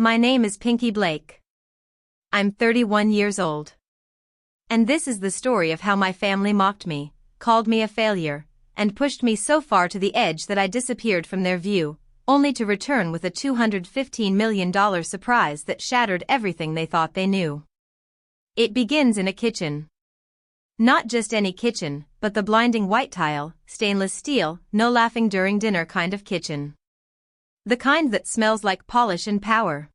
My name is Pinkie Blake. I'm 31 years old. And this is the story of how my family mocked me, called me a failure, and pushed me so far to the edge that I disappeared from their view, only to return with a $215 million surprise that shattered everything they thought they knew. It begins in a kitchen. Not just any kitchen, but the blinding white tile, stainless steel, no laughing during dinner kind of kitchen. The kind that smells like polish and power.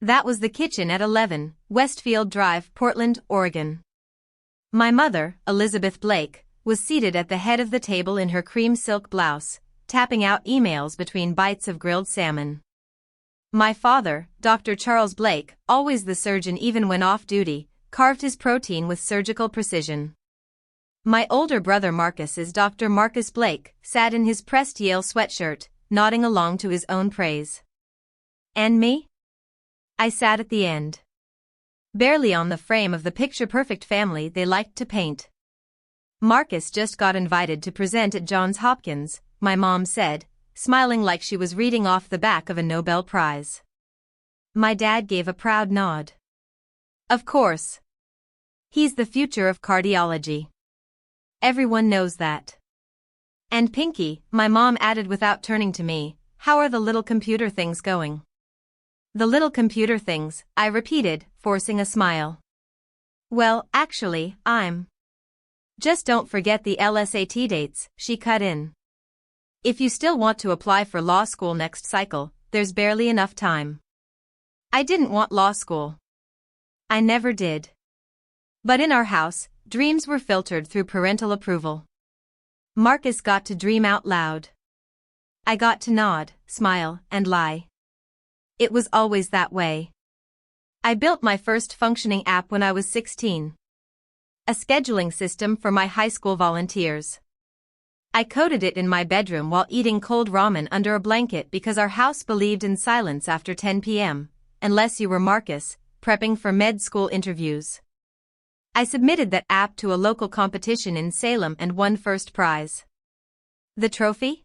That was the kitchen at 11, Westfield Drive, Portland, Oregon. My mother, Elizabeth Blake, was seated at the head of the table in her cream silk blouse, tapping out emails between bites of grilled salmon. My father, Dr. Charles Blake, always the surgeon even when off duty, carved his protein with surgical precision. My older brother Marcus is Dr. Marcus Blake, sat in his pressed Yale sweatshirt, nodding along to his own praise. And me? I sat at the end. Barely on the frame of the picture-perfect family they liked to paint. Marcus just got invited to present at Johns Hopkins, my mom said, smiling like she was reading off the back of a Nobel Prize. My dad gave a proud nod. Of course. He's the future of cardiology. Everyone knows that. And Pinkie, my mom added without turning to me, how are the little computer things going? The little computer things, I repeated, forcing a smile. Well, actually, I'm. Just don't forget the LSAT dates, she cut in. If you still want to apply for law school next cycle, there's barely enough time. I didn't want law school. I never did. But in our house, dreams were filtered through parental approval. Marcus got to dream out loud. I got to nod, smile, and lie. It was always that way. I built my first functioning app when I was 16. A scheduling system for my high school volunteers. I coded it in my bedroom while eating cold ramen under a blanket because our house believed in silence after 10 p.m., unless you were Marcus, prepping for med school interviews. I submitted that app to a local competition in Salem and won first prize. The trophy?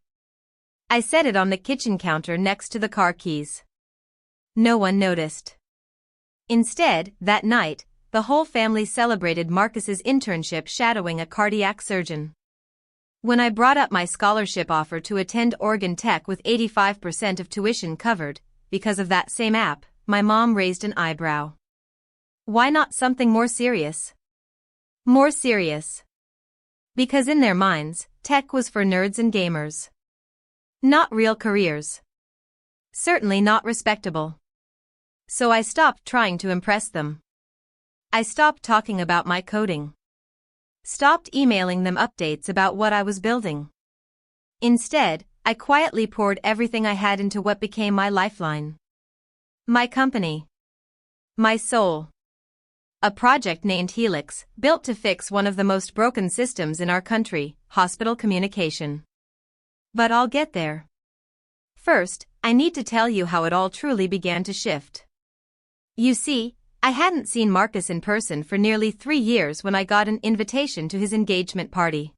I set it on the kitchen counter next to the car keys. No one noticed. Instead, that night, the whole family celebrated Marcus's internship shadowing a cardiac surgeon. When I brought up my scholarship offer to attend Oregon Tech with 85% of tuition covered, because of that same app, my mom raised an eyebrow. Why not something more serious? More serious. Because in their minds, tech was for nerds and gamers. Not real careers. Certainly not respectable. So I stopped trying to impress them. I stopped talking about my coding. Stopped emailing them updates about what I was building. Instead, I quietly poured everything I had into what became my lifeline. My company. My soul. A project named Helix, built to fix one of the most broken systems in our country, hospital communication. But I'll get there. First, I need to tell you how it all truly began to shift. You see, I hadn't seen Marcus in person for nearly 3 years when I got an invitation to his engagement party.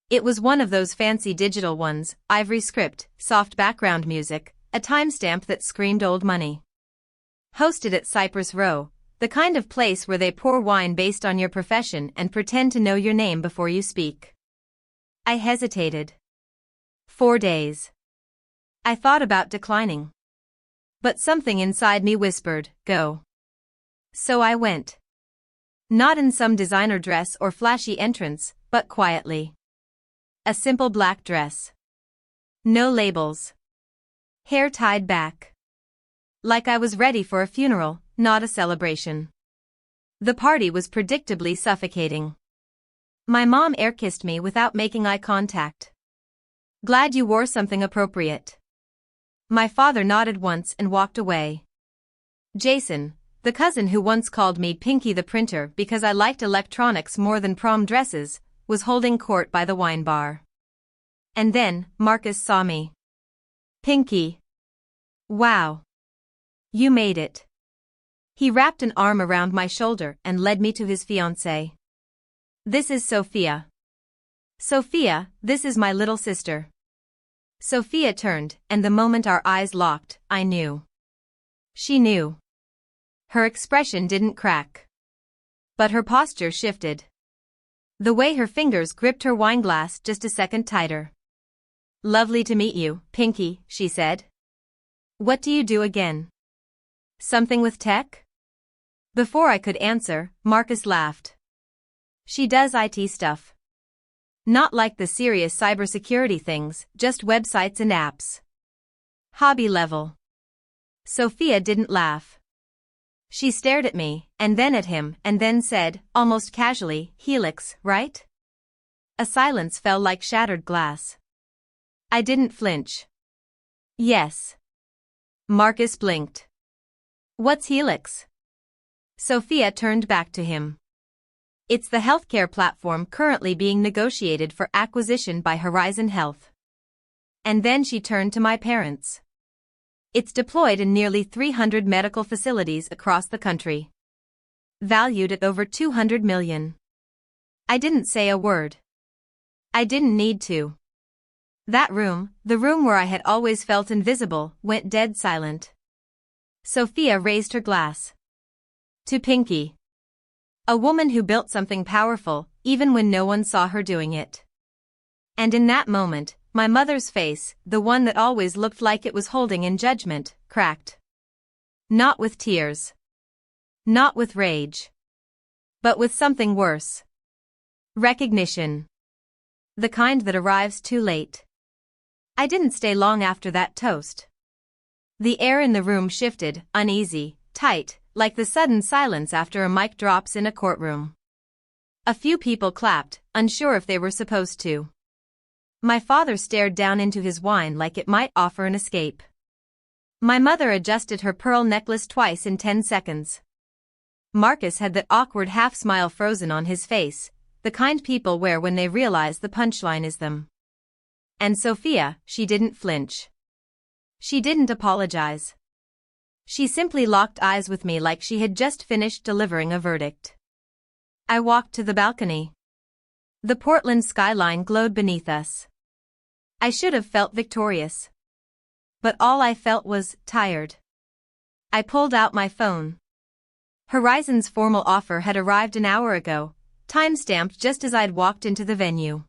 It was one of those fancy digital ones, ivory script, soft background music, a timestamp that screamed old money. Hosted at Cypress Row, the kind of place where they pour wine based on your profession and pretend to know your name before you speak. I hesitated. 4 days. I thought about declining. But something inside me whispered, go. So I went. Not in some designer dress or flashy entrance, but quietly. A simple black dress. No labels. Hair tied back. Like I was ready for a funeral, not a celebration. The party was predictably suffocating. My mom air-kissed me without making eye contact. Glad you wore something appropriate. My father nodded once and walked away. Jason, the cousin who once called me Pinkie the Printer because I liked electronics more than prom dresses, was holding court by the wine bar. And then, Marcus saw me. Pinkie. Wow. You made it. He wrapped an arm around my shoulder and led me to his fiancée. This is Sophia. Sophia, this is my little sister. Sophia turned, and the moment our eyes locked, I knew. She knew. Her expression didn't crack. But her posture shifted. The way her fingers gripped her wineglass just a second tighter. "Lovely to meet you, Pinkie," she said. "What do you do again? Something with tech?" Before I could answer, Marcus laughed. "She does IT stuff. Not like the serious cybersecurity things, just websites and apps. Hobby level." Sophia didn't laugh. She stared at me, and then at him, and then said, almost casually, "Helix, right?" A silence fell like shattered glass. I didn't flinch. "Yes." Marcus blinked. "What's Helix?" Sophia turned back to him. "It's the healthcare platform currently being negotiated for acquisition by Horizon Health." And then she turned to my parents. "It's deployed in nearly 300 medical facilities across the country. Valued at over $200 million. I didn't say a word. I didn't need to. That room, the room where I had always felt invisible, went dead silent. Sophia raised her glass. "To Pinkie. A woman who built something powerful, even when no one saw her doing it." And in that moment, my mother's face, the one that always looked like it was holding in judgment, cracked. Not with tears. Not with rage. But with something worse. Recognition. The kind that arrives too late. I didn't stay long after that toast. The air in the room shifted, uneasy, tight, like the sudden silence after a mic drops in a courtroom. A few people clapped, unsure if they were supposed to. My father stared down into his wine like it might offer an escape. My mother adjusted her pearl necklace twice in 10 seconds. Marcus had that awkward half-smile frozen on his face, the kind people wear when they realize the punchline is them. And Sophia, she didn't flinch. She didn't apologize. She simply locked eyes with me like she had just finished delivering a verdict. I walked to the balcony. The Portland skyline glowed beneath us. I should have felt victorious. But all I felt was tired. I pulled out my phone. Horizon's formal offer had arrived an hour ago, time-stamped just as I'd walked into the venue.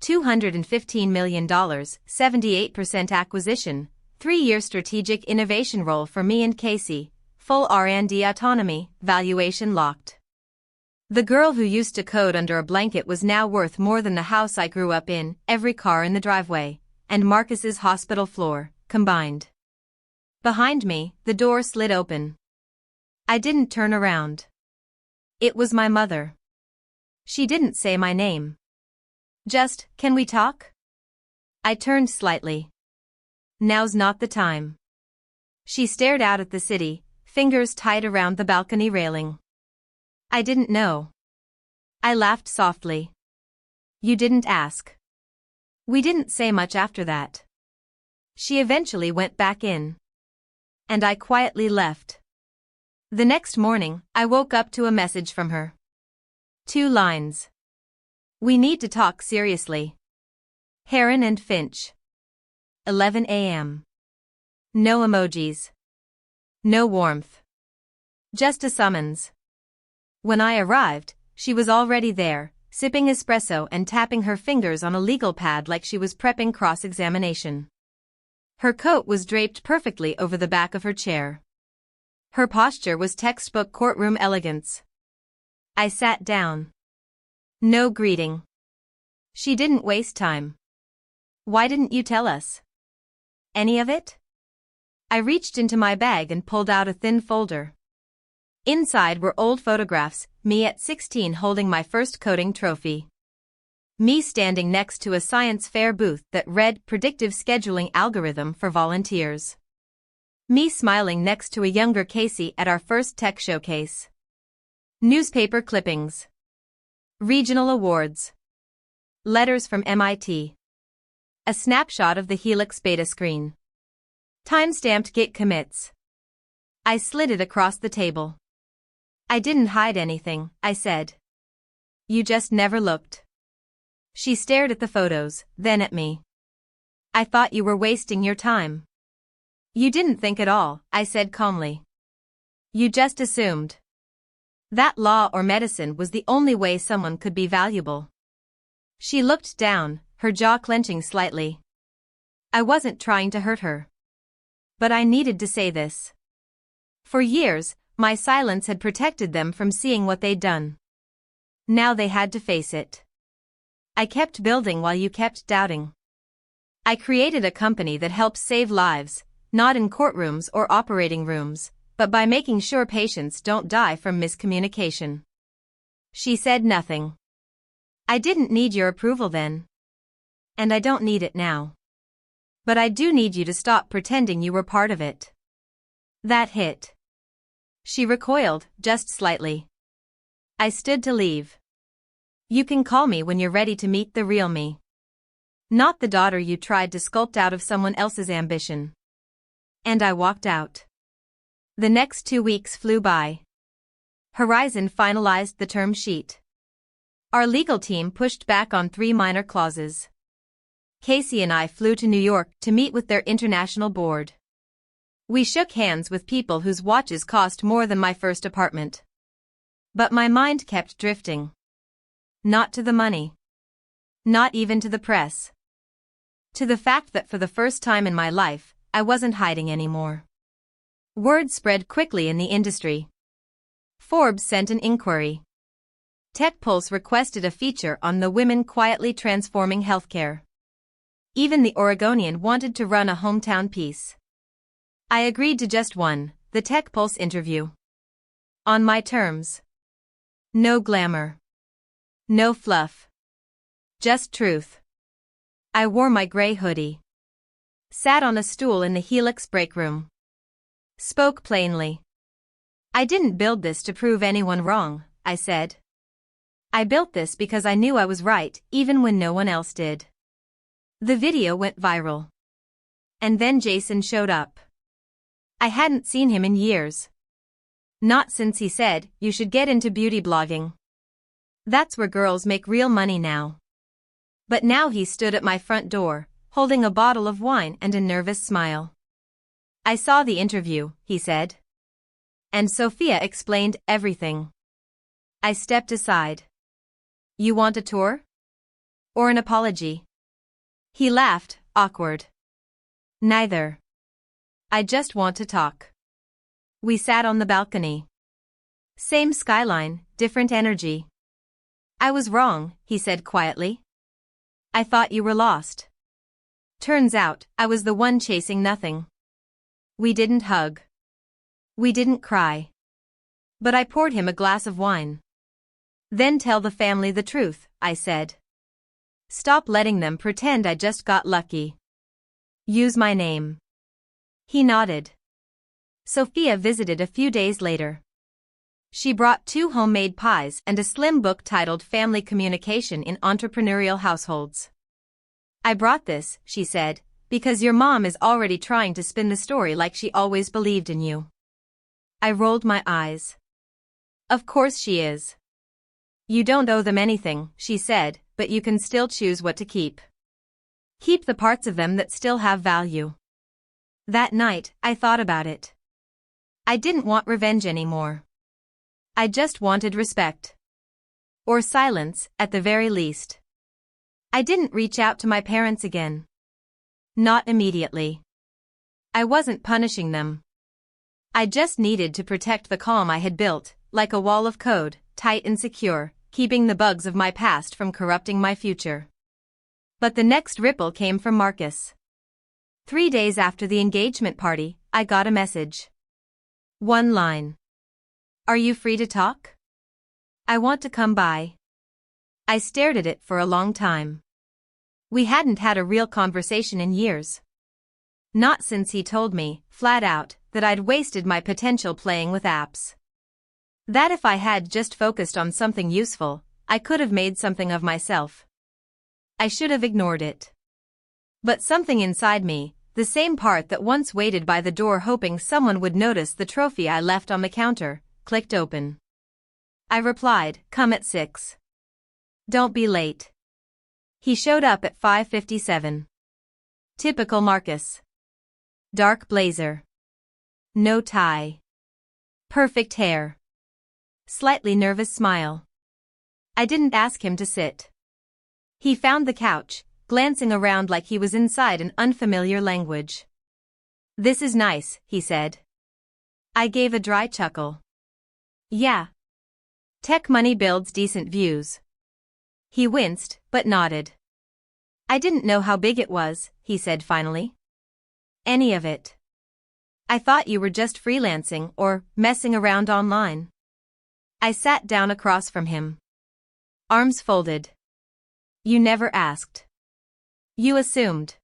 $215 million, 78% acquisition, 3-year strategic innovation role for me and Casey, full R&D autonomy, valuation locked. The girl who used to code under a blanket was now worth more than the house I grew up in, every car in the driveway, and Marcus's hospital floor, combined. Behind me, the door slid open. I didn't turn around. It was my mother. She didn't say my name. Just, "Can we talk?" I turned slightly. "Now's not the time." She stared out at the city, fingers tied around the balcony railing. "I didn't know." I laughed softly. "You didn't ask." We didn't say much after that. She eventually went back in. And I quietly left. The next morning, I woke up to a message from her. 2 lines. "We need to talk seriously. Heron and Finch. 11 a.m. No emojis. No warmth. Just a summons." When I arrived, she was already there, sipping espresso and tapping her fingers on a legal pad like she was prepping cross-examination. Her coat was draped perfectly over the back of her chair. Her posture was textbook courtroom elegance. I sat down. No greeting. She didn't waste time. "Why didn't you tell us? Any of it?" I reached into my bag and pulled out a thin folder. Inside were old photographs, me at 16 holding my first coding trophy. Me standing next to a science fair booth that read predictive scheduling algorithm for volunteers. Me smiling next to a younger Casey at our first tech showcase. Newspaper clippings. Regional awards. Letters from MIT. A snapshot of the Helix beta screen. Time-stamped Git commits. I slid it across the table. "I didn't hide anything," I said. "You just never looked." She stared at the photos, then at me. "I thought you were wasting your time." You didn't think at all, I said calmly. You just assumed that law or medicine was the only way someone could be valuable. She looked down, her jaw clenching slightly. I wasn't trying to hurt her. But I needed to say this. For years, my silence had protected them from seeing what they'd done. Now they had to face it. I kept building while you kept doubting. I created a company that helps save lives, not in courtrooms or operating rooms, but by making sure patients don't die from miscommunication. She said nothing. I didn't need your approval then. And I don't need it now. But I do need you to stop pretending you were part of it. That hit. She recoiled, just slightly. I stood to leave. You can call me when you're ready to meet the real me. Not the daughter you tried to sculpt out of someone else's ambition. And I walked out. The next 2 weeks flew by. Horizon finalized the term sheet. Our legal team pushed back on 3 minor clauses. Casey and I flew to New York to meet with their international board. We shook hands with people whose watches cost more than my first apartment. But my mind kept drifting. Not to the money. Not even to the press. To the fact that for the first time in my life, I wasn't hiding anymore. Word spread quickly in the industry. Forbes sent an inquiry. TechPulse requested a feature on the women quietly transforming healthcare. Even the Oregonian wanted to run a hometown piece. I agreed to just one, the TechPulse interview. On my terms. No glamour. No fluff. Just truth. I wore my gray hoodie. Sat on a stool in the Helix break room. Spoke plainly. I didn't build this to prove anyone wrong, I said. I built this because I knew I was right, even when no one else did. The video went viral. And then Jason showed up. I hadn't seen him in years. Not since he said, you should get into beauty blogging. That's where girls make real money now. But now he stood at my front door, holding a bottle of wine and a nervous smile. I saw the interview, he said. And Sophia explained everything. I stepped aside. You want a tour? Or an apology? He laughed, awkward. Neither. I just want to talk. We sat on the balcony. Same skyline, different energy. I was wrong, he said quietly. I thought you were lost. Turns out, I was the one chasing nothing. We didn't hug. We didn't cry. But I poured him a glass of wine. Then tell the family the truth, I said. Stop letting them pretend I just got lucky. Use my name. He nodded. Sophia visited a few days later. She brought 2 homemade pies and a slim book titled Family Communication in Entrepreneurial Households. I brought this, she said, because your mom is already trying to spin the story like she always believed in you. I rolled my eyes. Of course she is. You don't owe them anything, she said, but you can still choose what to keep. Keep the parts of them that still have value. That night, I thought about it. I didn't want revenge anymore. I just wanted respect. Or silence, at the very least. I didn't reach out to my parents again. Not immediately. I wasn't punishing them. I just needed to protect the calm I had built, like a wall of code, tight and secure, keeping the bugs of my past from corrupting my future. But the next ripple came from Marcus. 3 days after the engagement party, I got a message. 1 line. Are you free to talk? I want to come by. I stared at it for a long time. We hadn't had a real conversation in years. Not since he told me, flat out, that I'd wasted my potential playing with apps. That if I had just focused on something useful, I could have made something of myself. I should have ignored it. But something inside me, the same part that once waited by the door hoping someone would notice the trophy I left on the counter, clicked open. I replied, come at 6. Don't be late. He showed up at 5:57. Typical Marcus. Dark blazer. No tie. Perfect hair. Slightly nervous smile. I didn't ask him to sit. He found the couch, glancing around like he was inside an unfamiliar language. "This is nice," he said. I gave a dry chuckle. "Yeah. Tech money builds decent views." He winced, but nodded. "I didn't know how big it was," he said finally. "Any of it. I thought you were just freelancing or messing around online." I sat down across from him. Arms folded. "You never asked. You assumed."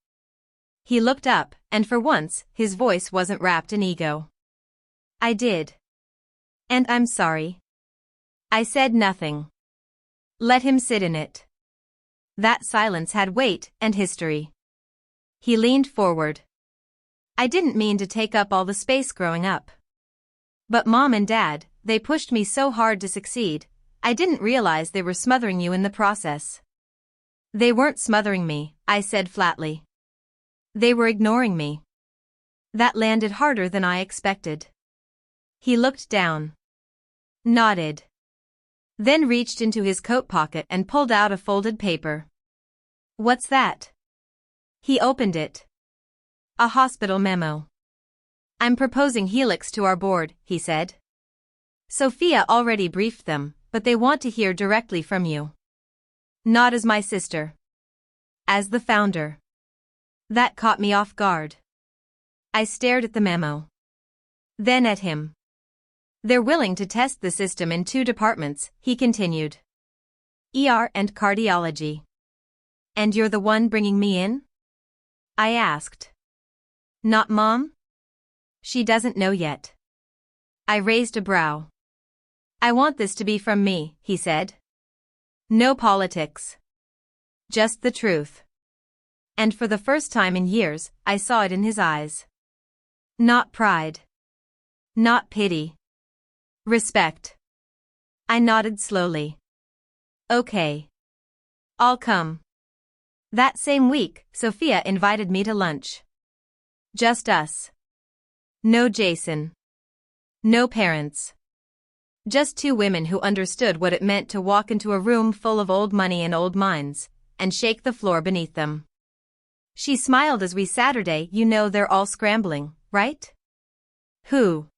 He looked up, and for once, his voice wasn't wrapped in ego. "I did. And I'm sorry." I said nothing. Let him sit in it. That silence had weight and history. He leaned forward. "I didn't mean to take up all the space growing up. But Mom and Dad, they pushed me so hard to succeed, I didn't realize they were smothering you in the process." "They weren't smothering me," I said flatly. "They were ignoring me." That landed harder than I expected. He looked down. Nodded. Then reached into his coat pocket and pulled out a folded paper. "What's that?" He opened it. "A hospital memo. I'm proposing Helix to our board," he said. "Sophia already briefed them, but they want to hear directly from you. Not as my sister. As the founder." That caught me off guard. I stared at the memo. Then at him. "They're willing to test the system in 2 departments," he continued. "ER and cardiology. And you're the one bringing me in?" I asked. "Not Mom? She doesn't know yet." I raised a brow. "I want this to be from me," he said. "No politics. Just the truth." And for the first time in years, I saw it in his eyes. Not pride. Not pity. Respect. I nodded slowly. "Okay. I'll come." That same week, Sophia invited me to lunch. Just us. No Jason. No parents. Just 2 women who understood what it meant to walk into a room full of old money and old minds, and shake the floor beneath them. She smiled as we Saturday, "You know they're all scrambling, right?" "Who?"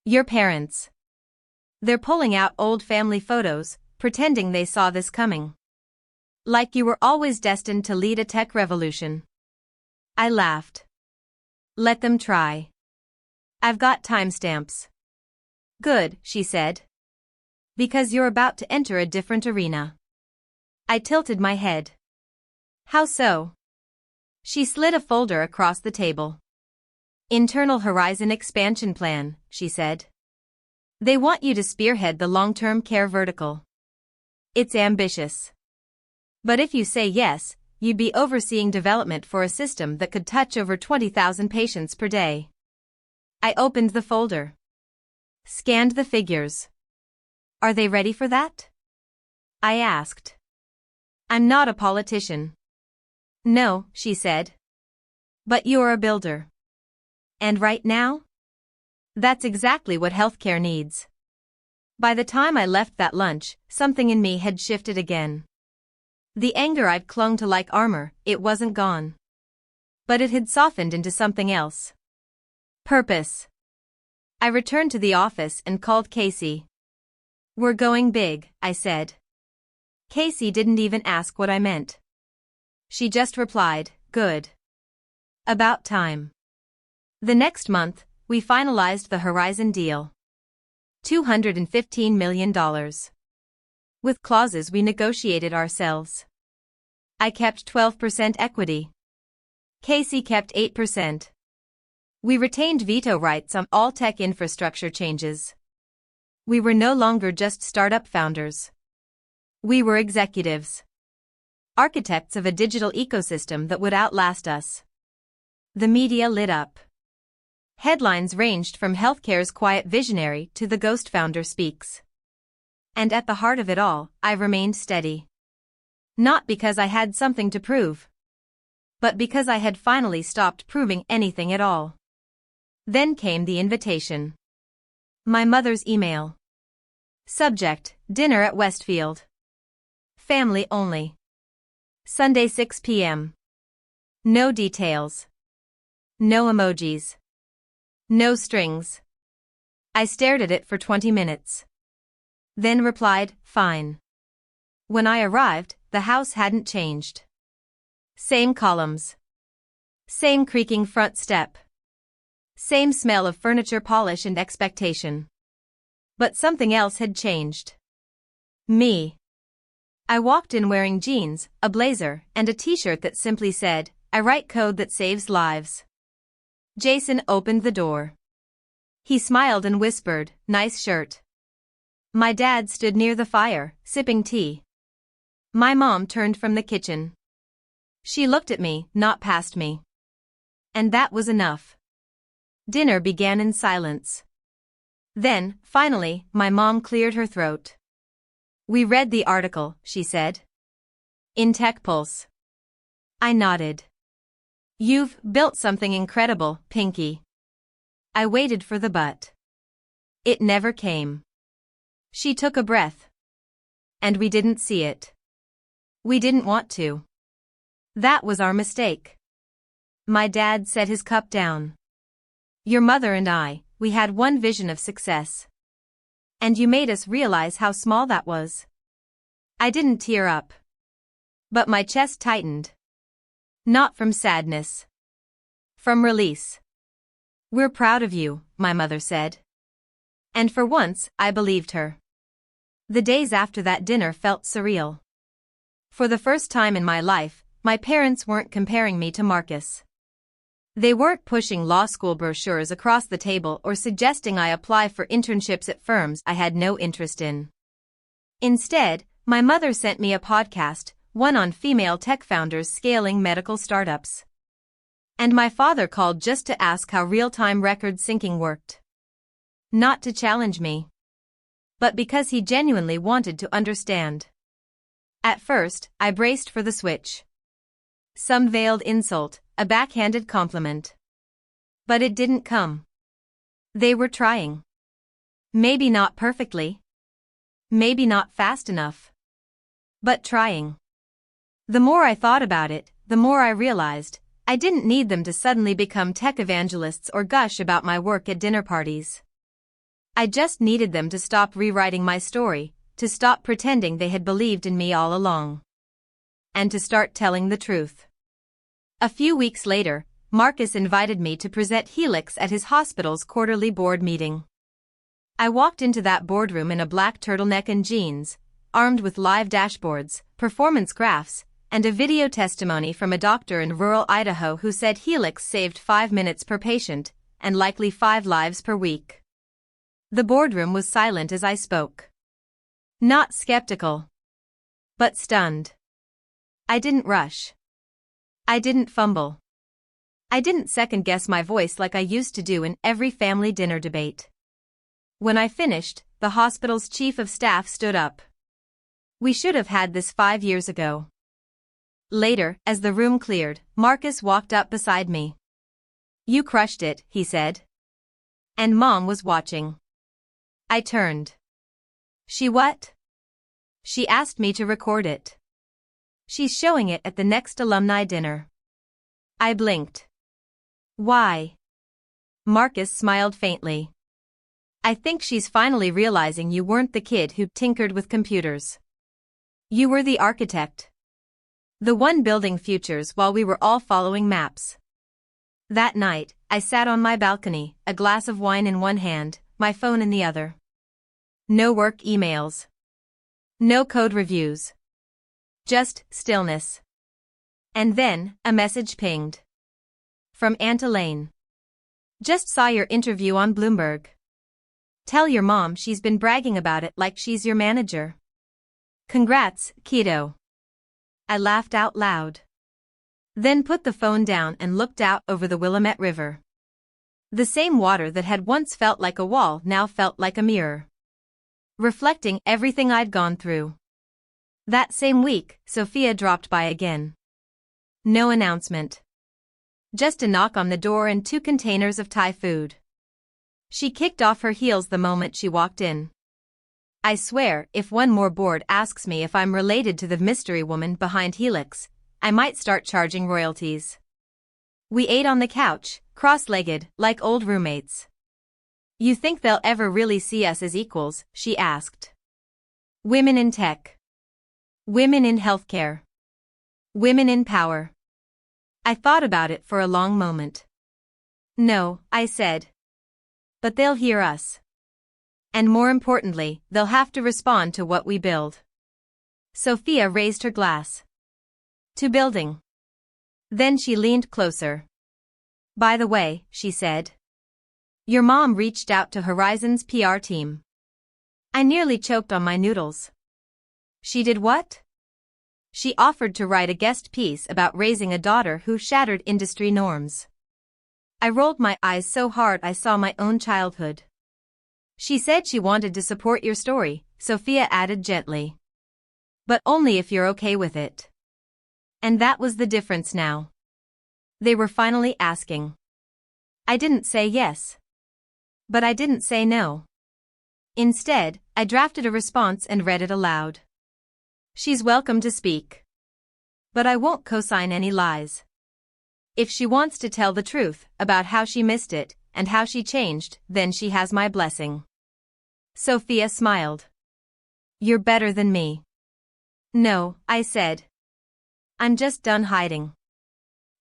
"Your parents. They're pulling out old family photos, pretending they saw this coming. Like you were always destined to lead a tech revolution." I laughed. "Let them try. I've got timestamps." "Good," she said. "Because you're about to enter a different arena." I tilted my head. "How so?" She slid a folder across the table. "Internal Horizon Expansion Plan," she said. "They want you to spearhead the long-term care vertical. It's ambitious. But if you say yes, you'd be overseeing development for a system that could touch over 20,000 patients per day." I opened the folder. Scanned the figures. "Are they ready for that?" I asked. "I'm not a politician." "No," she said. "But you're a builder. And right now? That's exactly what healthcare needs." By the time I left that lunch, something in me had shifted again. The anger I'd clung to like armor, it wasn't gone. But it had softened into something else. Purpose. I returned to the office and called Casey. "We're going big," I said. Casey didn't even ask what I meant. She just replied, "Good. About time." The next month, we finalized the Horizon deal. $215 million. With clauses we negotiated ourselves. I kept 12% equity. Casey kept 8%. We retained veto rights on all tech infrastructure changes. We were no longer just startup founders. We were executives. Architects of a digital ecosystem that would outlast us. The media lit up. Headlines ranged from healthcare's quiet visionary to the ghost founder speaks. And at the heart of it all, I remained steady. Not because I had something to prove, but because I had finally stopped proving anything at all. Then came the invitation. My mother's email. Subject: Dinner at Westfield. Family only. Sunday 6 p.m. No details. No emojis. No strings. I stared at it for 20 minutes. Then replied, fine. When I arrived, the house hadn't changed. Same columns. Same creaking front step. Same smell of furniture polish and expectation. But something else had changed. Me. I walked in wearing jeans, a blazer, and a t-shirt that simply said, I write code that saves lives. Jason opened the door. He smiled and whispered, nice shirt. My dad stood near the fire, sipping tea. My mom turned from the kitchen. She looked at me, not past me. And that was enough. Dinner began in silence. Then, finally, my mom cleared her throat. We read the article, she said. In Tech Pulse. I nodded. You've built something incredible, Pinkie. I waited for the but. It never came. She took a breath. And we didn't see it. We didn't want to. That was our mistake. My dad set his cup down. Your mother and I, we had one vision of success. And you made us realize how small that was. I didn't tear up. But my chest tightened. Not from sadness. From release. We're proud of you, my mother said. And for once, I believed her. The days after that dinner felt surreal. For the first time in my life, my parents weren't comparing me to Marcus. They weren't pushing law school brochures across the table or suggesting I apply for internships at firms I had no interest in. Instead, my mother sent me a podcast, one on female tech founders scaling medical startups. And my father called just to ask how real-time record syncing worked. Not to challenge me. But because he genuinely wanted to understand. At first, I braced for the switch. Some veiled insult, a backhanded compliment. But it didn't come. They were trying. Maybe not perfectly. Maybe not fast enough. But trying. The more I thought about it, the more I realized, I didn't need them to suddenly become tech evangelists or gush about my work at dinner parties. I just needed them to stop rewriting my story, to stop pretending they had believed in me all along. And to start telling the truth. A few weeks later, Marcus invited me to present Helix at his hospital's quarterly board meeting. I walked into that boardroom in a black turtleneck and jeans, armed with live dashboards, performance graphs, and a video testimony from a doctor in rural Idaho who said Helix saved 5 minutes per patient, and likely 5 lives per week. The boardroom was silent as I spoke. Not skeptical. But stunned. I didn't rush. I didn't fumble. I didn't second-guess my voice like I used to do in every family dinner debate. When I finished, the hospital's chief of staff stood up. We should have had this 5 years ago. Later, as the room cleared, Marcus walked up beside me. You crushed it, he said. And Mom was watching. I turned. She what? She asked me to record it. She's showing it at the next alumni dinner. I blinked. Why? Marcus smiled faintly. I think she's finally realizing you weren't the kid who tinkered with computers. You were the architect. The one building futures while we were all following maps. That night, I sat on my balcony, a glass of wine in one hand, my phone in the other. No work emails. No code reviews. Just stillness. And then, a message pinged. From Aunt Elaine. Just saw your interview on Bloomberg. Tell your mom she's been bragging about it like she's your manager. Congrats, kiddo. I laughed out loud. Then put the phone down and looked out over the Willamette River. The same water that had once felt like a wall now felt like a mirror. Reflecting everything I'd gone through. That same week, Sophia dropped by again. No announcement. Just a knock on the door and 2 containers of Thai food. She kicked off her heels the moment she walked in. I swear, if one more board asks me if I'm related to the mystery woman behind Helix, I might start charging royalties. We ate on the couch, cross-legged, like old roommates. You think they'll ever really see us as equals? She asked. Women in tech. Women in healthcare. Women in power. I thought about it for a long moment. No, I said. But they'll hear us. And more importantly, they'll have to respond to what we build. Sophia raised her glass. To building. Then she leaned closer. By the way, she said. Your mom reached out to Horizon's PR team. I nearly choked on my noodles. She did what? She offered to write a guest piece about raising a daughter who shattered industry norms. I rolled my eyes so hard I saw my own childhood. She said she wanted to support your story, Sophia added gently. But only if you're okay with it. And that was the difference now. They were finally asking. I didn't say yes. But I didn't say no. Instead, I drafted a response and read it aloud. She's welcome to speak. But I won't co-sign any lies. If she wants to tell the truth about how she missed it and how she changed, then she has my blessing. Sophia smiled. You're better than me. No, I said. I'm just done hiding.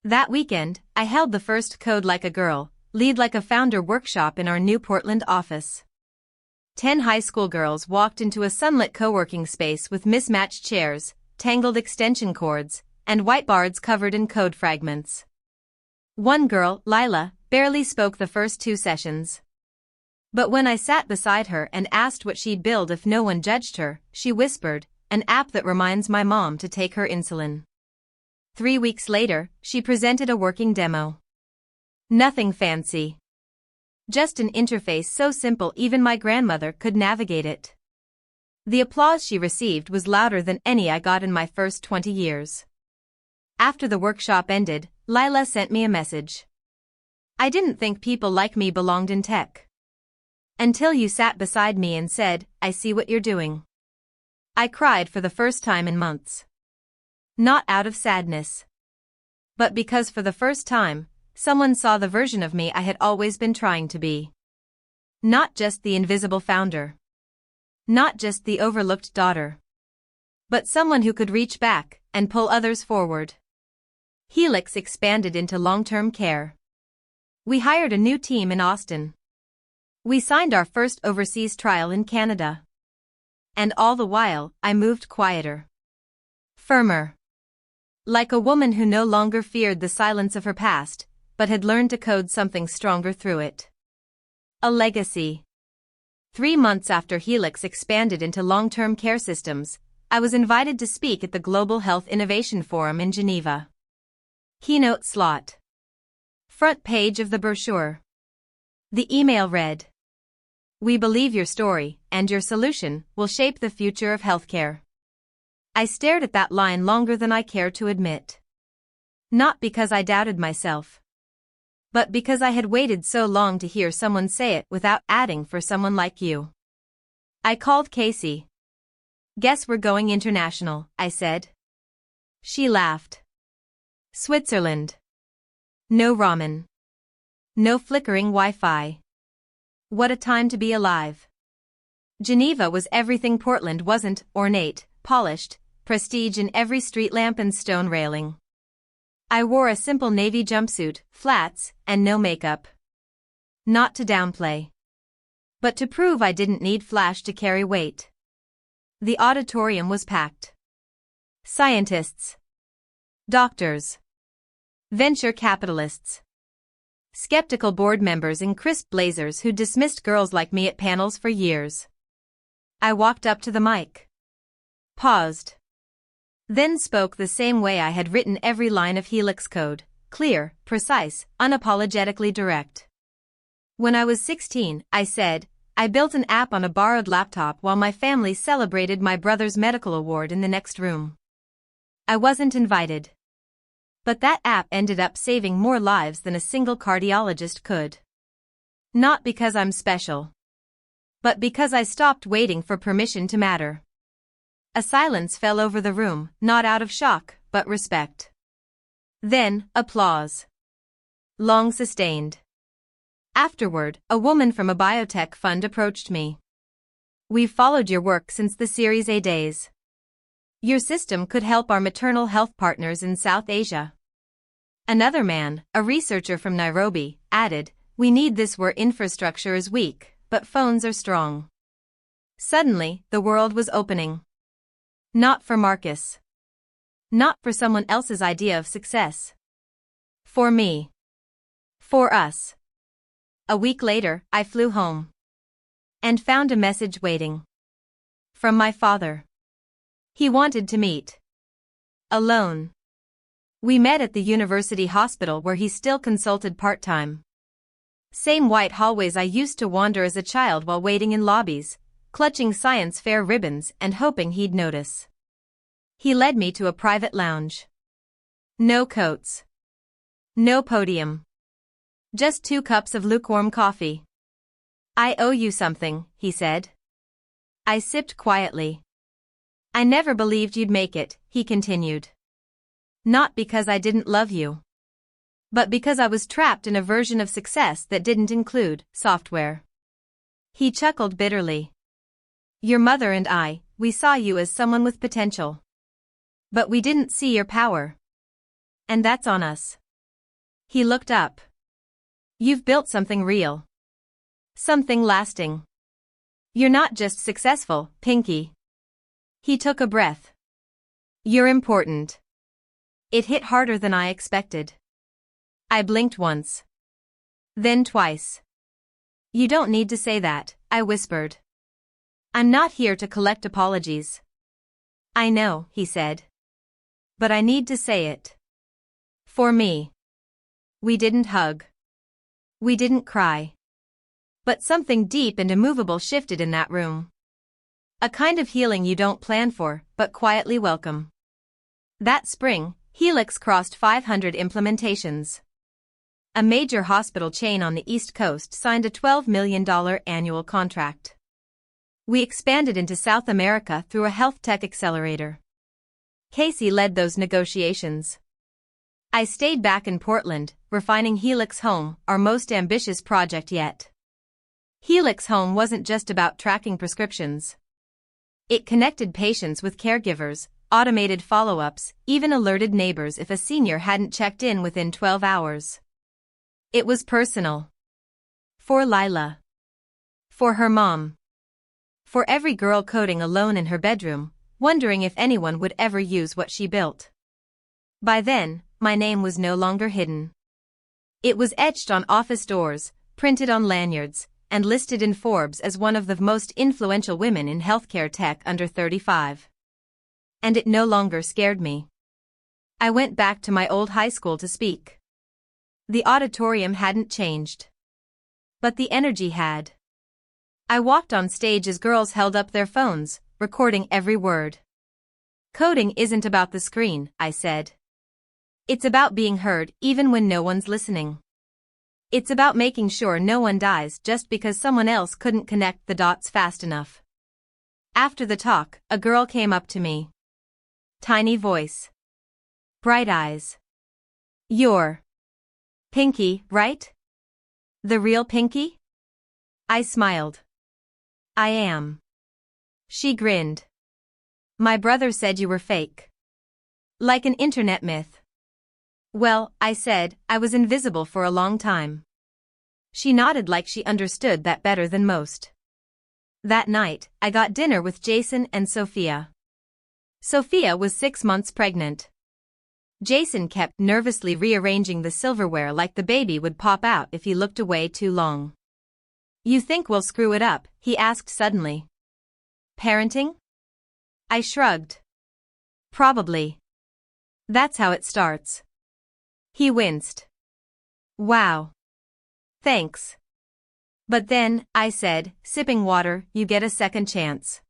That weekend, I held the first Code Like a Girl, Lead Like a Founder workshop in our new Portland office. 10 high school girls walked into a sunlit co-working space with mismatched chairs, tangled extension cords, and whiteboards covered in code fragments. One girl, Lila, barely spoke the first 2 sessions. But when I sat beside her and asked what she'd build if no one judged her, she whispered, an app that reminds my mom to take her insulin. 3 weeks later, she presented a working demo. Nothing fancy. Just an interface so simple even my grandmother could navigate it. The applause she received was louder than any I got in my first 20 years. After the workshop ended, Lila sent me a message. I didn't think people like me belonged in tech. Until you sat beside me and said, I see what you're doing. I cried for the first time in months. Not out of sadness. But because for the first time, someone saw the version of me I had always been trying to be. Not just the invisible founder. Not just the overlooked daughter. But someone who could reach back and pull others forward. Helix expanded into long-term care. We hired a new team in Austin. We signed our first overseas trial in Canada. And all the while, I moved quieter. Firmer. Like a woman who no longer feared the silence of her past, but had learned to code something stronger through it. A legacy. 3 months after Helix expanded into long-term care systems, I was invited to speak at the Global Health Innovation Forum in Geneva. Keynote slot. Front page of the brochure. The email read, we believe your story and your solution will shape the future of healthcare. I stared at that line longer than I cared to admit. Not because I doubted myself. But because I had waited so long to hear someone say it without adding for someone like you. I called Casey. Guess we're going international, I said. She laughed. Switzerland. No ramen. No flickering Wi-Fi. What a time to be alive. Geneva was everything Portland wasn't, ornate, polished, prestige in every street lamp and stone railing. I wore a simple navy jumpsuit, flats, and no makeup. Not to downplay. But to prove I didn't need flash to carry weight. The auditorium was packed. Scientists. Doctors. Venture capitalists. Skeptical board members in crisp blazers who dismissed girls like me at panels for years. I walked up to the mic. Paused. Then spoke the same way I had written every line of Helix code, clear, precise, unapologetically direct. When I was 16, I said, I built an app on a borrowed laptop while my family celebrated my brother's medical award in the next room. I wasn't invited. But that app ended up saving more lives than a single cardiologist could. Not because I'm special, but because I stopped waiting for permission to matter. A silence fell over the room, not out of shock, but respect. Then, applause. Long sustained. Afterward, a woman from a biotech fund approached me. "We've followed your work since the Series A days. Your system could help our maternal health partners in South Asia." Another man, a researcher from Nairobi, added, "We need this where infrastructure is weak, but phones are strong." Suddenly, the world was opening. Not for Marcus. Not for someone else's idea of success. For me. For us. A week later, I flew home. And found a message waiting. From my father. He wanted to meet. Alone. We met at the university hospital where he still consulted part-time. Same white hallways I used to wander as a child while waiting in lobbies, clutching science fair ribbons and hoping he'd notice. He led me to a private lounge. No coats. No podium. Just 2 cups of lukewarm coffee. "I owe you something," he said. I sipped quietly. "I never believed you'd make it," he continued. "Not because I didn't love you, but because I was trapped in a version of success that didn't include software." He chuckled bitterly. "Your mother and we saw you as someone with potential. But we didn't see your power. And that's on us." He looked up. "You've built something real. Something lasting. You're not just successful, Pinkie." He took a breath. "You're important." It hit harder than I expected. I blinked once. Then twice. "You don't need to say that," I whispered. "I'm not here to collect apologies." "I know," he said. "But I need to say it. For me." We didn't hug. We didn't cry. But something deep and immovable shifted in that room. A kind of healing you don't plan for, but quietly welcome. That spring, Helix crossed 500 implementations. A major hospital chain on the East Coast signed a $12 million annual contract. We expanded into South America through a health tech accelerator. Casey led those negotiations. I stayed back in Portland, refining Helix Home, our most ambitious project yet. Helix Home wasn't just about tracking prescriptions. It connected patients with caregivers, automated follow-ups, even alerted neighbors if a senior hadn't checked in within 12 hours. It was personal. For Lila. For her mom. For every girl coding alone in her bedroom, wondering if anyone would ever use what she built. By then, my name was no longer hidden. It was etched on office doors, printed on lanyards, and listed in Forbes as one of the most influential women in healthcare tech under 35. And it no longer scared me. I went back to my old high school to speak. The auditorium hadn't changed. But the energy had. I walked on stage as girls held up their phones, recording every word. "Coding isn't about the screen," I said. "It's about being heard even when no one's listening. It's about making sure no one dies just because someone else couldn't connect the dots fast enough." After the talk, a girl came up to me. Tiny voice. Bright eyes. "You're Pinkie, right? The real Pinkie?" I smiled. "I am." She grinned. "My brother said you were fake. Like an internet myth." "Well," I said, "I was invisible for a long time." She nodded like she understood that better than most. That night, I got dinner with Jason and Sophia. Sophia was 6 months pregnant. Jason kept nervously rearranging the silverware like the baby would pop out if he looked away too long. "You think we'll screw it up?" he asked suddenly. "Parenting?" I shrugged. "Probably. That's how it starts." He winced. "Wow. Thanks. But then," I said, sipping water, "you get a second chance.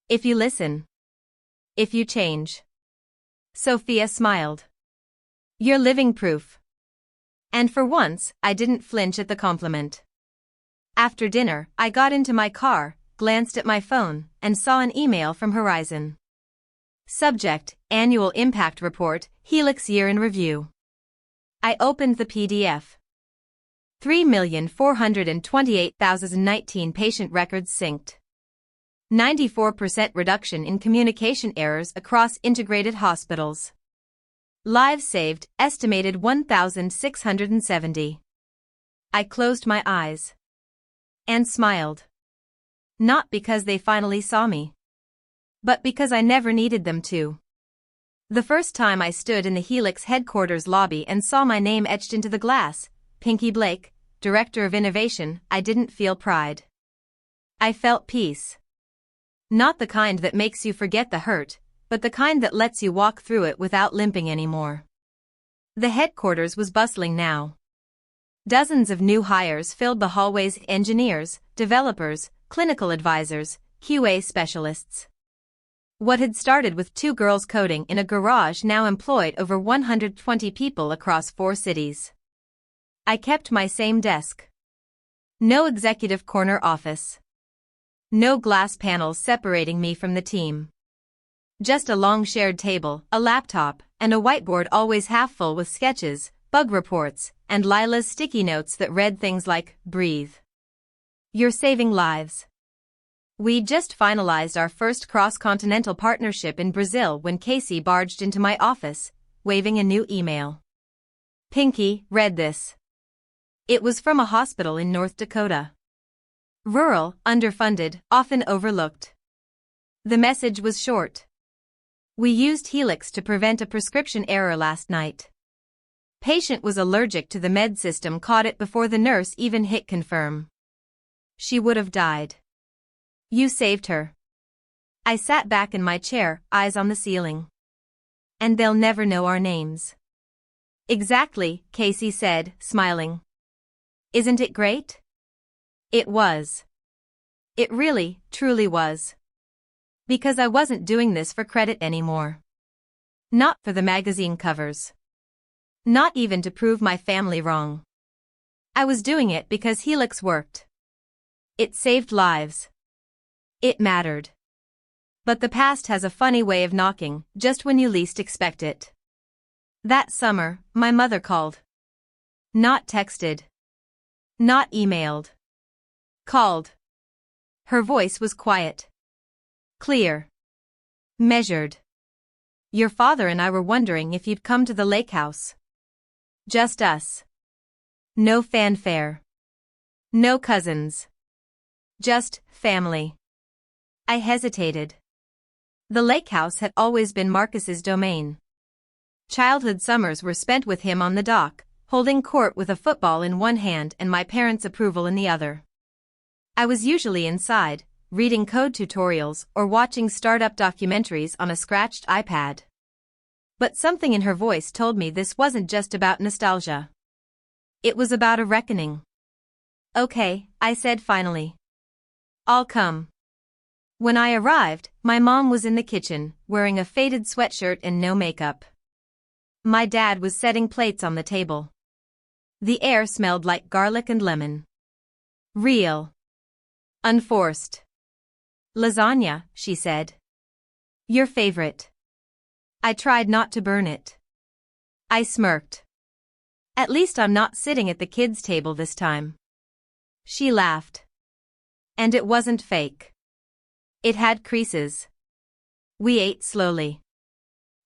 If you listen. If you change." Sophia smiled. You're living proof. And for once, I didn't flinch at the compliment. After dinner, I got into my car, glanced at my phone, and saw an email from Horizon. Subject: Annual Impact Report, Helix Year in Review. I opened the PDF. 3,428,019 patient records synced. 94% reduction in communication errors across integrated hospitals. Lives saved, estimated 1,670. I closed my eyes. And smiled. Not because they finally saw me. But because I never needed them to. The first time I stood in the Helix headquarters lobby and saw my name etched into the glass, Pinkie Blake, Director of Innovation, I didn't feel pride. I felt peace. Not the kind that makes you forget the hurt, but the kind that lets you walk through it without limping anymore. The headquarters was bustling now. Dozens of new hires filled the hallways: engineers, developers, clinical advisors, QA specialists. What had started with 2 girls coding in a garage now employed over 120 people across 4 cities. I kept my same desk. No executive corner office. No glass panels separating me from the team. Just a long shared table, a laptop, and a whiteboard always half full with sketches, bug reports, and Lila's sticky notes that read things like, "Breathe. You're saving lives." We just finalized our first cross-continental partnership in Brazil when Casey barged into my office, waving a new email. Pinkie read this. It was from a hospital in North Dakota. Rural, underfunded, often overlooked. The message was short. We used Helix to prevent a prescription error last night. Patient was allergic to the med system, caught it before the nurse even hit confirm. She would have died. You saved her. I sat back in my chair, eyes on the ceiling. And they'll never know our names. Exactly, Casey said, smiling. Isn't it great? It was. It really, truly was. Because I wasn't doing this for credit anymore. Not for the magazine covers. Not even to prove my family wrong. I was doing it because Helix worked. It saved lives. It mattered. But the past has a funny way of knocking, just when you least expect it. That summer, my mother called. Not texted. Not emailed. Called. Her voice was quiet. Clear. Measured. Your father and I were wondering if you'd come to the lake house. Just us. No fanfare. No cousins. Just family. I hesitated. The lake house had always been Marcus's domain. Childhood summers were spent with him on the dock, holding court with a football in one hand and my parents' approval in the other. I was usually inside, reading code tutorials or watching startup documentaries on a scratched iPad. But something in her voice told me this wasn't just about nostalgia. It was about a reckoning. Okay, I said finally. I'll come. When I arrived, my mom was in the kitchen, wearing a faded sweatshirt and no makeup. My dad was setting plates on the table. The air smelled like garlic and lemon. Real. Unforced. Lasagna, she said. Your favorite. I tried not to burn it. I smirked. At least I'm not sitting at the kids' table this time. She laughed. And it wasn't fake. It had creases. We ate slowly.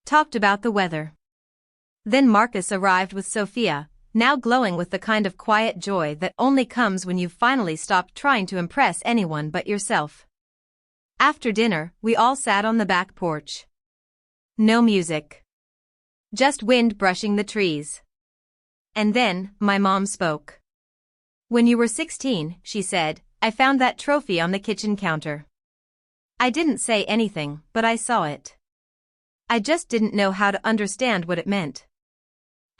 Talked about the weather. Then Marcus arrived with Sophia, now glowing with the kind of quiet joy that only comes when you've finally stopped trying to impress anyone but yourself. After dinner, we all sat on the back porch. No music. Just wind brushing the trees. And then, my mom spoke. When you were 16, she said, I found that trophy on the kitchen counter. I didn't say anything, but I saw it. I just didn't know how to understand what it meant.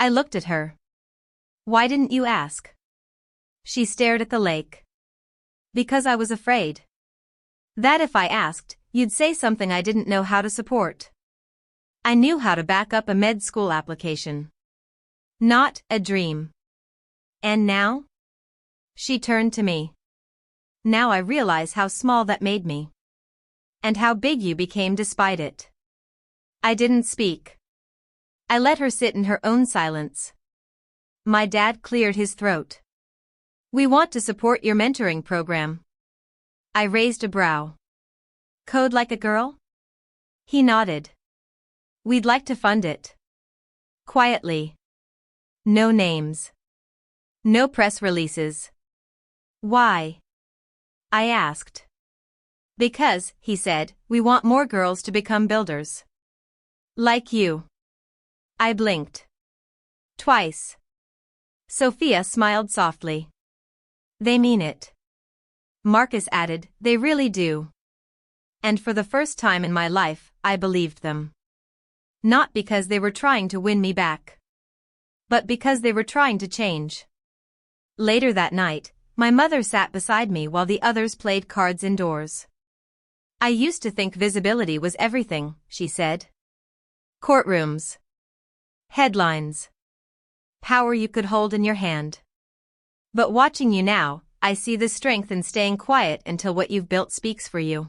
I looked at her. Why didn't you ask? She stared at the lake. Because I was afraid. That if I asked, you'd say something I didn't know how to support. I knew how to back up a med school application. Not a dream. And now? She turned to me. Now I realize how small that made me. And how big you became despite it. I didn't speak. I let her sit in her own silence. My dad cleared his throat. We want to support your mentoring program. I raised a brow. Code like a girl? He nodded. We'd like to fund it. Quietly. No names. No press releases. Why? I asked. Because, he said, we want more girls to become builders. Like you. I blinked. Twice. Sophia smiled softly. They mean it. Marcus added, they really do. And for the first time in my life, I believed them. Not because they were trying to win me back. But because they were trying to change. Later that night, my mother sat beside me while the others played cards indoors. I used to think visibility was everything, she said. Courtrooms. Headlines. Power you could hold in your hand. But watching you now, I see the strength in staying quiet until what you've built speaks for you.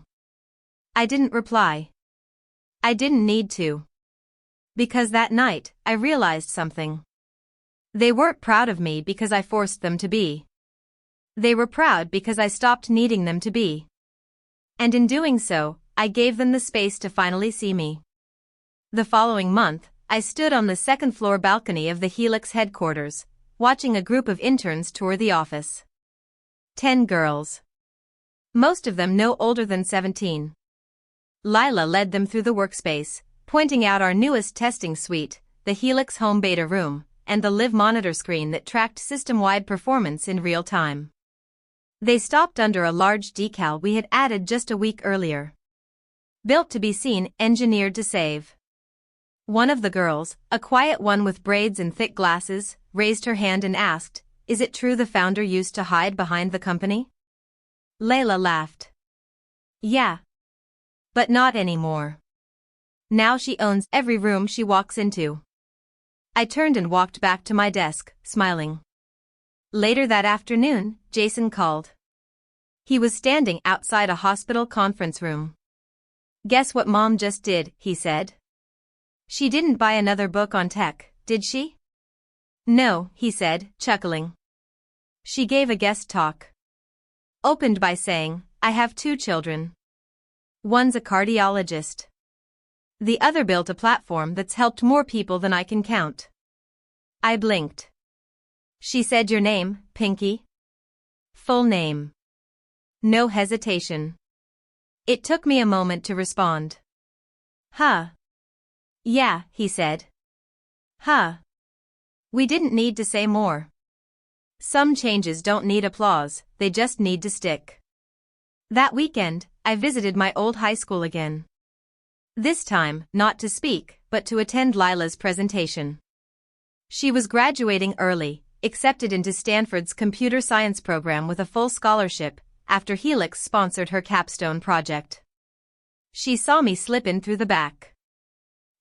I didn't reply. I didn't need to. Because that night, I realized something. They weren't proud of me because I forced them to be. They were proud because I stopped needing them to be. And in doing so, I gave them the space to finally see me. The following month, I stood on the second-floor balcony of the Helix headquarters, watching a group of interns tour the office. 10 girls. Most of them no older than 17. Lila led them through the workspace, pointing out our newest testing suite, the Helix Home Beta Room, and the Live monitor screen that tracked system-wide performance in real time. They stopped under a large decal we had added just a week earlier. Built to be seen, engineered to save. One of the girls, a quiet one with braids and thick glasses, raised her hand and asked, "Is it true the founder used to hide behind the company?" Layla laughed. "Yeah. But not anymore. Now she owns every room she walks into." I turned and walked back to my desk, smiling. Later that afternoon, Jason called. He was standing outside a hospital conference room. "Guess what Mom just did," he said. "She didn't buy another book on tech, did she?" "No," he said, chuckling. "She gave a guest talk. Opened by saying, I have 2 children. One's a cardiologist. The other built a platform that's helped more people than I can count." I blinked. "She said your name, Pinkie?" "Full name." No hesitation. It took me a moment to respond. "Huh. Yeah," he said. "Huh. We didn't need to say more. Some changes don't need applause, they just need to stick." That weekend, I visited my old high school again. This time, not to speak, but to attend Lila's presentation. She was graduating early, accepted into Stanford's computer science program with a full scholarship, after Helix sponsored her capstone project. She saw me slip in through the back.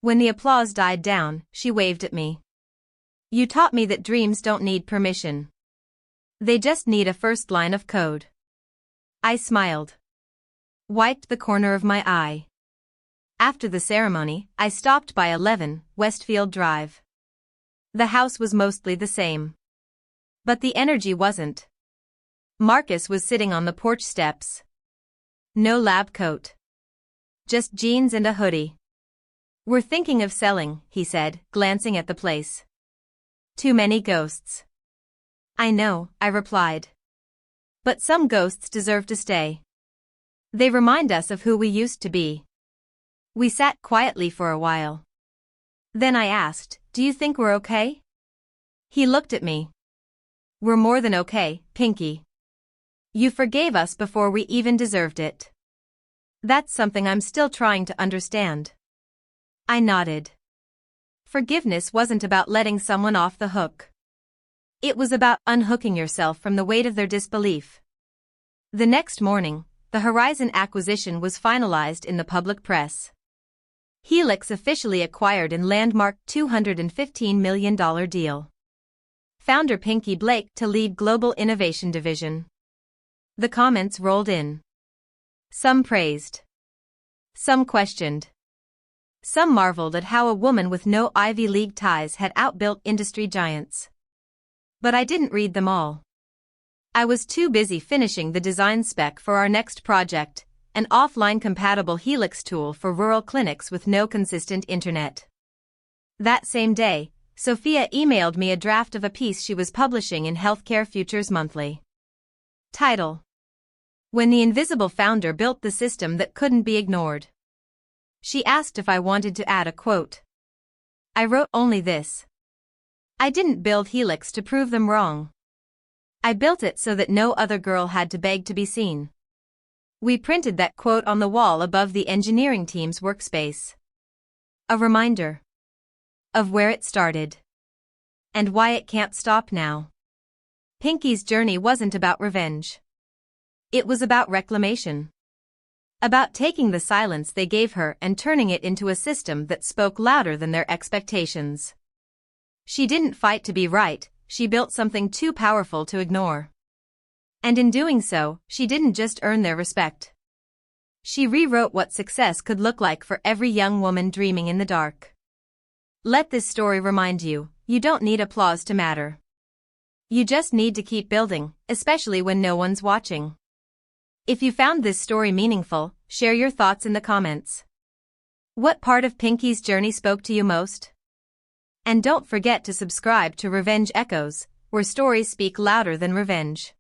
When the applause died down, she waved at me. "You taught me that dreams don't need permission. They just need a first line of code." I smiled. Wiped the corner of my eye. After the ceremony, I stopped by 11 Westfield Drive. The house was mostly the same. But the energy wasn't. Marcus was sitting on the porch steps. No lab coat. Just jeans and a hoodie. "We're thinking of selling," he said, glancing at the place. "Too many ghosts." "I know," I replied. "But some ghosts deserve to stay. They remind us of who we used to be." We sat quietly for a while. Then I asked, "Do you think we're okay?" He looked at me. "We're more than okay, Pinkie. You forgave us before we even deserved it." That's something I'm still trying to understand. I nodded. Forgiveness wasn't about letting someone off the hook. It was about unhooking yourself from the weight of their disbelief. The next morning, the Horizon acquisition was finalized in the public press. Helix officially acquired in landmark $215 million deal. Founder Pinkie Blake to lead Global Innovation Division. The comments rolled in. Some praised. Some questioned. Some marveled at how a woman with no Ivy League ties had outbuilt industry giants. But I didn't read them all. I was too busy finishing the design spec for our next project, an offline-compatible Helix tool for rural clinics with no consistent internet. That same day, Sophia emailed me a draft of a piece she was publishing in Healthcare Futures Monthly. Title: When the Invisible Founder Built the System That Couldn't Be Ignored. She asked if I wanted to add a quote. I wrote only this: I didn't build Helix to prove them wrong. I built it so that no other girl had to beg to be seen. We printed that quote on the wall above the engineering team's workspace. A reminder of where it started and why it can't stop now. Pinkie's journey wasn't about revenge. It was about reclamation. About taking the silence they gave her and turning it into a system that spoke louder than their expectations. She didn't fight to be right, she built something too powerful to ignore. And in doing so, she didn't just earn their respect. She rewrote what success could look like for every young woman dreaming in the dark. Let this story remind you, you don't need applause to matter. You just need to keep building, especially when no one's watching. If you found this story meaningful, share your thoughts in the comments. What part of Pinkie's journey spoke to you most? And don't forget to subscribe to Revenge Echoes, where stories speak louder than revenge.